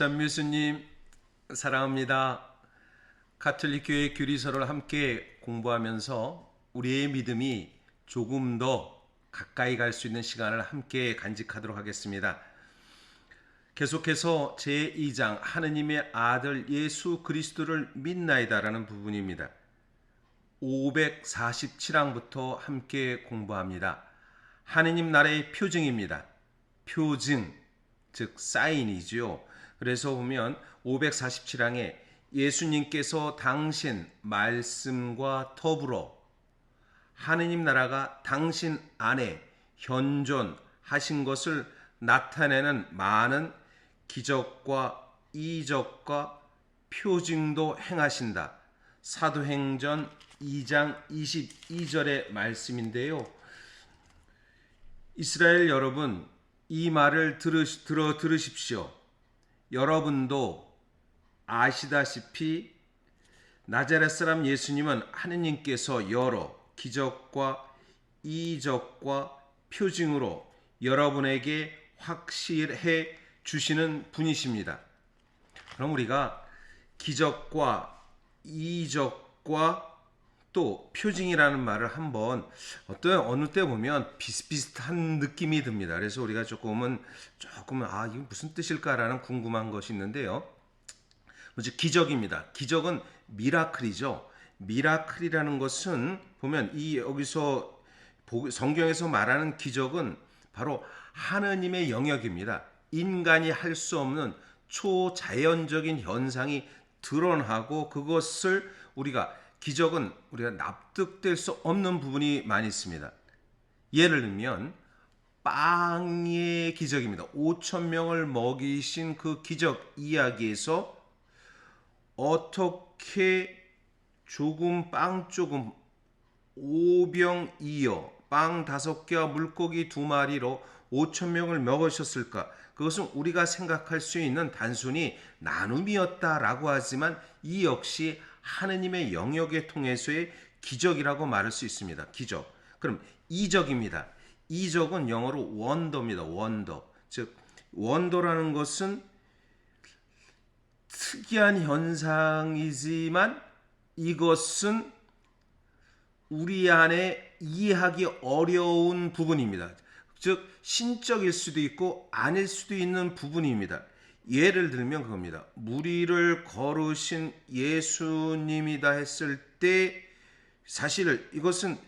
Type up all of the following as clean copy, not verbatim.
전뮤수님 사랑합니다. 가톨릭 교회 교리서를 함께 공부하면서 우리의 믿음이 조금 더 가까이 갈 수 있는 시간을 함께 간직하도록 하겠습니다. 계속해서 제2장 하느님의 아들 예수 그리스도를 믿나이다라는 부분입니다. 547항부터 함께 공부합니다. 하느님 나라의 표징입니다. 표징, 즉 사인이지요. 그래서 보면 547항에 예수님께서 당신 말씀과 더불어 하느님 나라가 당신 안에 현존하신 것을 나타내는 많은 기적과 이적과 표징도 행하신다. 사도행전 2장 22절의 말씀인데요. 이스라엘 여러분, 이 말을 들으십시오. 여러분도 아시다시피 나자렛 사람 예수님은 하느님께서 여러 기적과 이적과 표징으로 여러분에게 확실해 주시는 분이십니다. 그럼 우리가 기적과 이적과 또 표징이라는 말을 한번 어느 때 보면 비슷비슷한 느낌이 듭니다. 그래서 우리가 조금 이게 무슨 뜻일까라는 궁금한 것이 있는데요. 먼저 기적입니다. 기적은 미라클이죠. 미라클이라는 것은 보면 여기서 성경에서 말하는 기적은 바로 하느님의 영역입니다. 인간이 할 수 없는 초자연적인 현상이 드러나고 그것을 기적은 우리가 납득될 수 없는 부분이 많이 있습니다. 예를 들면 빵의 기적입니다. 5,000명을 먹이신 그 기적 이야기에서 어떻게 빵 조금 5병 이어 빵 5개와 물고기 2마리로 5,000명을 먹으셨을까? 그것은 우리가 생각할 수 있는 단순히 나눔이었다라고 하지만 이 역시 하느님의 영역에 통해서의 기적이라고 말할 수 있습니다. 기적. 그럼 이적입니다. 이적은 영어로 원더입니다. 원더. 즉 원더라는 것은 특이한 현상이지만 이것은 우리 안에 이해하기 어려운 부분입니다. 즉 신적일 수도 있고 아닐 수도 있는 부분입니다. 예를 들면 그겁니다. 무리를 거르신 예수님이다 했을 때 사실 이것은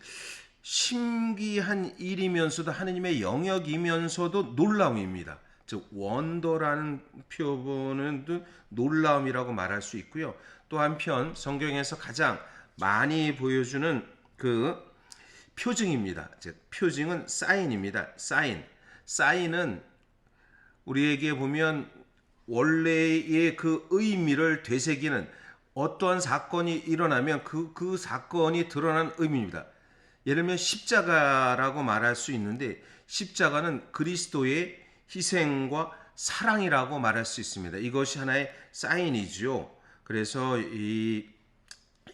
신기한 일이면서도 하느님의 영역이면서도 놀라움입니다. 즉 원더라는 표현은 놀라움이라고 말할 수 있고요. 또 한편 성경에서 가장 많이 보여주는 그 표징입니다. 즉 표징은 사인입니다. 사인은 우리에게 보면 원래의 그 의미를 되새기는 어떠한 사건이 일어나면 그 사건이 드러난 의미입니다. 예를 들면 십자가라고 말할 수 있는데 십자가는 그리스도의 희생과 사랑이라고 말할 수 있습니다. 이것이 하나의 사인이죠. 그래서 이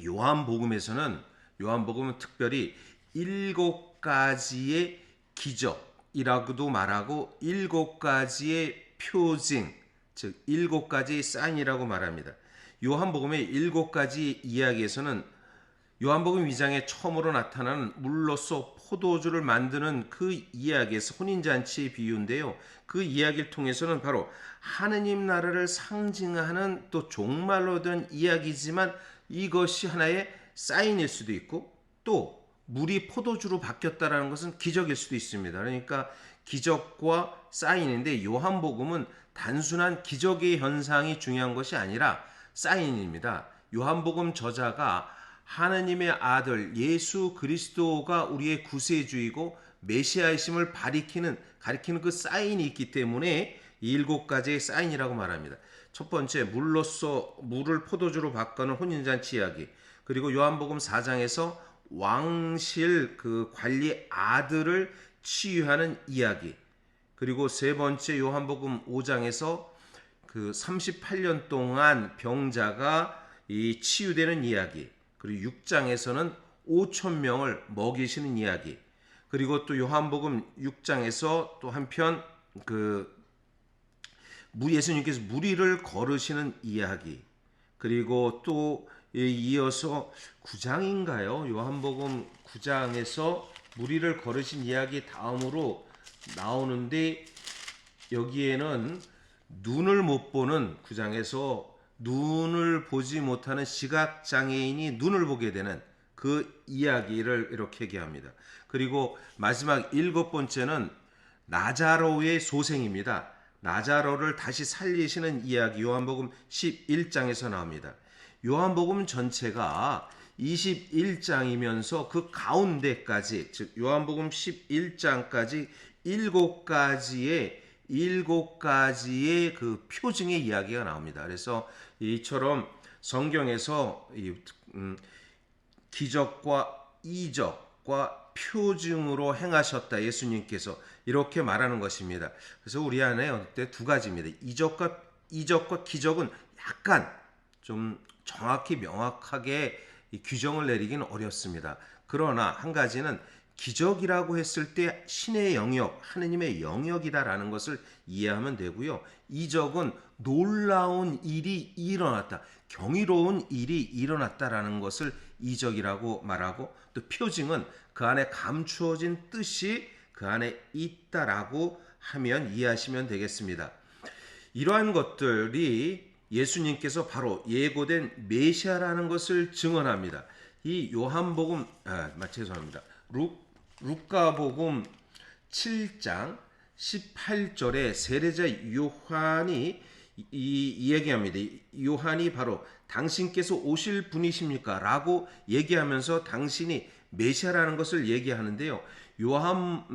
요한복음은 특별히 7가지의 기적이라고도 말하고 7가지의 표징, 즉 7가지의 사인이라고 말합니다. 요한복음의 7가지 이야기에서는 요한복음 2장에 처음으로 나타나는 물로써 포도주를 만드는 그 이야기에서 혼인잔치의 비유인데요. 그 이야기를 통해서는 바로 하느님 나라를 상징하는 또 종말로 된 이야기지만 이것이 하나의 사인일 수도 있고 또 물이 포도주로 바뀌었다는 것은 기적일 수도 있습니다. 그러니까 기적과 사인인데 요한복음은 단순한 기적의 현상이 중요한 것이 아니라 사인입니다. 요한복음 저자가 하느님의 아들 예수 그리스도가 우리의 구세주이고 메시아이심을 가리키는 그 사인이 있기 때문에 7가지의 사인이라고 말합니다. 첫 번째, 물을 포도주로 바꾸는 혼인잔치 이야기. 그리고 요한복음 4장에서 왕실 그 관리 아들을 치유하는 이야기. 그리고 세 번째, 요한복음 5장에서 그 38년 동안 병자가 치유되는 이야기. 그리고 6장에서는 5,000명을 먹이시는 이야기. 그리고 또 요한복음 6장에서 또 한편 그 예수님께서 무리를 걸으시는 이야기, 그리고 또 이어서 9장인가요? 요한복음 9장에서 무리를 걸으신 이야기 다음으로 나오는데, 여기에는 눈을 못 보는, 9장에서 눈을 보지 못하는 시각장애인이 눈을 보게 되는 그 이야기를 이렇게 얘기합니다. 그리고 마지막 7번째는 나자로의 소생입니다. 나자로를 다시 살리시는 이야기, 요한복음 11장에서 나옵니다. 요한복음 전체가 21장이면서 그 가운데까지, 즉 요한복음 11장까지 7가지의 그 표징의 이야기가 나옵니다. 그래서 이처럼 성경에서 기적과 이적과 표징으로 행하셨다, 예수님께서 이렇게 말하는 것입니다. 그래서 우리 안에 어때 두 가지입니다. 이적과 기적은 약간 좀 정확히 명확하게 규정을 내리기는 어렵습니다. 그러나 한 가지는 기적이라고 했을 때 신의 영역, 하느님의 영역이다라는 것을 이해하면 되고요. 이적은 놀라운 일이 일어났다, 경이로운 일이 일어났다라는 것을 이적이라고 말하고, 또 표징은 그 안에 감추어진 뜻이 그 안에 있다라고 하면 이해하시면 되겠습니다. 이러한 것들이 예수님께서 바로 예고된 메시아라는 것을 증언합니다. 이 요한복음, 죄송합니다. 루카복음 7장 18절에 세례자 요한이 이 얘기합니다. 요한이 바로 당신께서 오실 분이십니까? 라고 얘기하면서 당신이 메시아라는 것을 얘기하는데요. 루카복음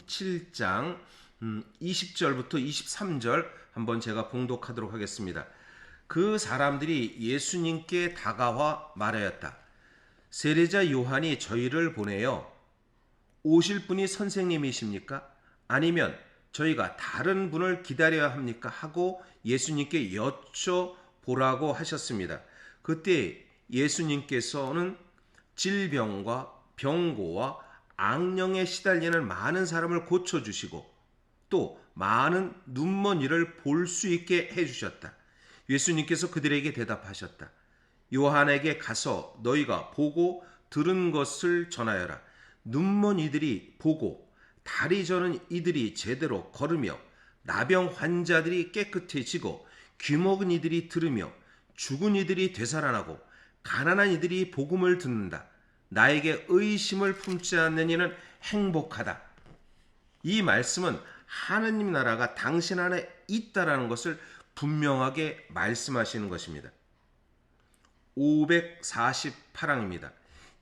7장 20절부터 23절 한번 제가 봉독하도록 하겠습니다. 그 사람들이 예수님께 다가와 말하였다. 세례자 요한이 저희를 보내어 오실 분이 선생님이십니까? 아니면 저희가 다른 분을 기다려야 합니까? 하고 예수님께 여쭤보라고 하셨습니다. 그때 예수님께서는 질병과 병고와 악령에 시달리는 많은 사람을 고쳐주시고 또 많은 눈먼 이를 볼 수 있게 해주셨다. 예수님께서 그들에게 대답하셨다. 요한에게 가서 너희가 보고 들은 것을 전하여라. 눈먼 이들이 보고 다리 저는 이들이 제대로 걸으며 나병 환자들이 깨끗해지고 귀먹은 이들이 들으며 죽은 이들이 되살아나고 가난한 이들이 복음을 듣는다. 나에게 의심을 품지 않는 이는 행복하다. 이 말씀은 하느님 나라가 당신 안에 있다라는 것을 분명하게 말씀하시는 것입니다. 548항입니다.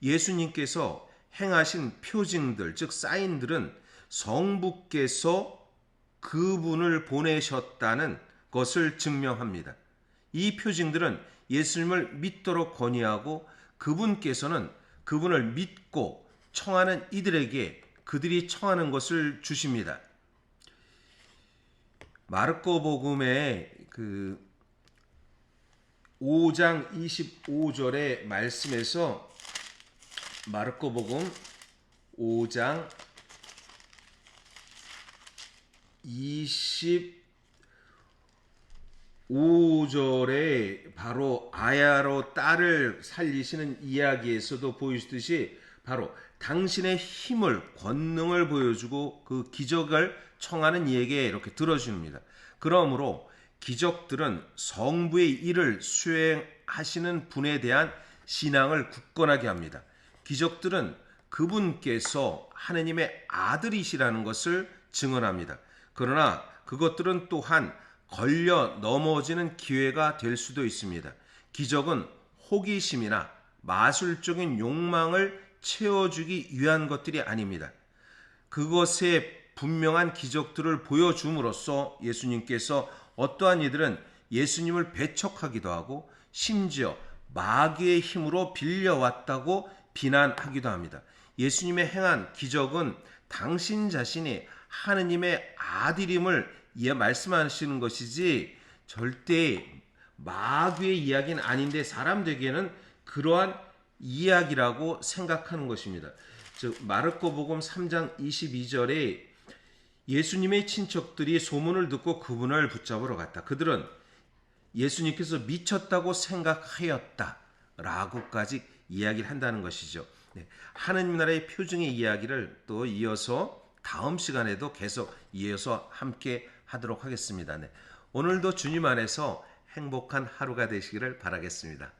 예수님께서 행하신 표징들, 즉 사인들은 성부께서 그분을 보내셨다는 것을 증명합니다. 이 표징들은 예수님을 믿도록 권유하고 그분께서는 그분을 믿고 청하는 이들에게 그들이 청하는 것을 주십니다. 마르코복음의 그 5장 25절의 말씀에서, 마르코복음 5장 25절에 바로 아야로 딸을 살리시는 이야기에서도 보이시듯이 바로 당신의 힘을, 권능을 보여주고 그 기적을 청하는 이에게 이렇게 들어줍니다. 그러므로 기적들은 성부의 일을 수행하시는 분에 대한 신앙을 굳건하게 합니다. 기적들은 그분께서 하느님의 아들이시라는 것을 증언합니다. 그러나 그것들은 또한 걸려 넘어지는 기회가 될 수도 있습니다. 기적은 호기심이나 마술적인 욕망을 채워주기 위한 것들이 아닙니다. 그것의 분명한 기적들을 보여줌으로써 예수님께서 어떠한 이들은 예수님을 배척하기도 하고 심지어 마귀의 힘으로 빌려왔다고 비난하기도 합니다. 예수님의 행한 기적은 당신 자신이 하느님의 아들임을 말씀하시는 것이지 절대 마귀의 이야기는 아닌데 사람들에게는 그러한 이야기라고 생각하는 것입니다. 즉 마르코복음 3장 22절에 예수님의 친척들이 소문을 듣고 그분을 붙잡으러 갔다. 그들은 예수님께서 미쳤다고 생각하였다 라고까지 이야기를 한다는 것이죠. 네, 하느님 나라의 표징의 이야기를 또 이어서 다음 시간에도 계속 이어서 함께 하도록 하겠습니다. 네, 오늘도 주님 안에서 행복한 하루가 되시기를 바라겠습니다.